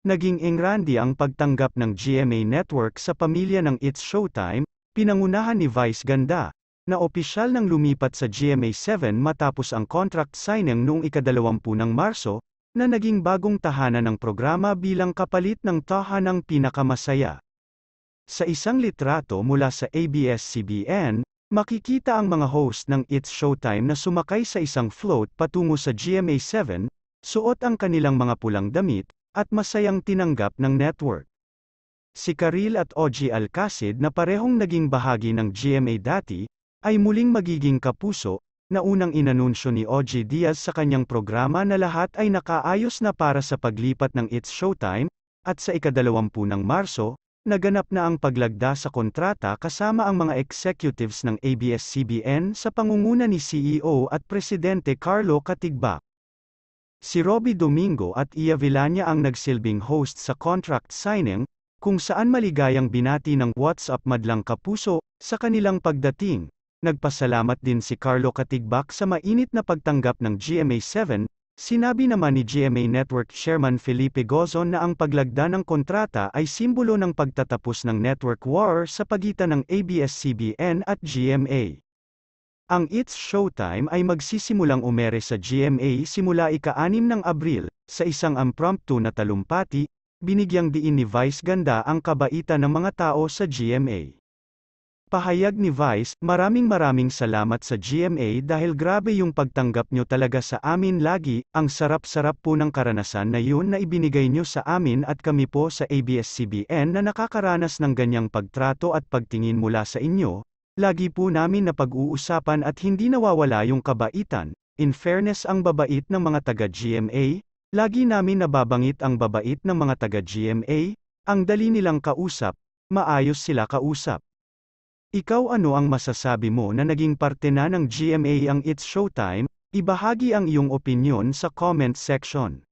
Naging engrande ang pagtanggap ng GMA Network sa pamilya ng It's Showtime, pinangunahan ni Vice Ganda, na opisyal nang lumipat sa GMA7 matapos ang contract signing noong ika-20 ng Marso, na naging bagong tahanan ng programa bilang kapalit ng tahanang pinakamasaya. Sa isang litrato mula sa ABS-CBN, makikita ang mga host ng It's Showtime na sumakay sa isang float patungo sa GMA7, suot ang kanilang mga pulang damit, at masayang tinanggap ng network. Si Karil at OG Alcacid na parehong naging bahagi ng GMA dati, ay muling magiging kapuso, na unang inanunsyo ni OG Diaz sa kanyang programa na lahat ay nakaayos na para sa paglipat ng It's Showtime, at sa ika-20 ng Marso, naganap na ang paglagda sa kontrata kasama ang mga executives ng ABS-CBN sa pangunguna ni CEO at Presidente Carlo Katigbak. Si Robby Domingo at Ia Villania ang nagsilbing host sa contract signing, kung saan maligayang binati ng "What's up madlang kapuso" sa kanilang pagdating. Nagpasalamat din si Carlo Katigbak sa mainit na pagtanggap ng GMA7, sinabi naman ni GMA Network Chairman Felipe Gozon na ang paglagda ng kontrata ay simbolo ng pagtatapos ng network war sa pagitan ng ABS-CBN at GMA. Ang It's Showtime ay magsisimulang umere sa GMA simula ika-6 ng Abril, sa isang impromptu na talumpati, binigyang diin ni Vice Ganda ang kabaitan ng mga tao sa GMA. Pahayag ni Vice, maraming salamat sa GMA dahil grabe yung pagtanggap nyo talaga sa amin lagi, ang sarap-sarap po ng karanasan na yun na ibinigay nyo sa amin at kami po sa ABS-CBN na nakakaranas ng ganyang pagtrato at pagtingin mula sa inyo. Lagi po namin na pag-uusapan at hindi nawawala yung kabaitan. In fairness ang babait ng mga taga-GMA, lagi namin nababangit ang babait ng mga taga-GMA, ang dali nilang kausap, maayos sila kausap. Ikaw ano ang masasabi mo na naging parte na ng GMA ang It's Showtime? Ibahagi ang iyong opinyon sa comment section.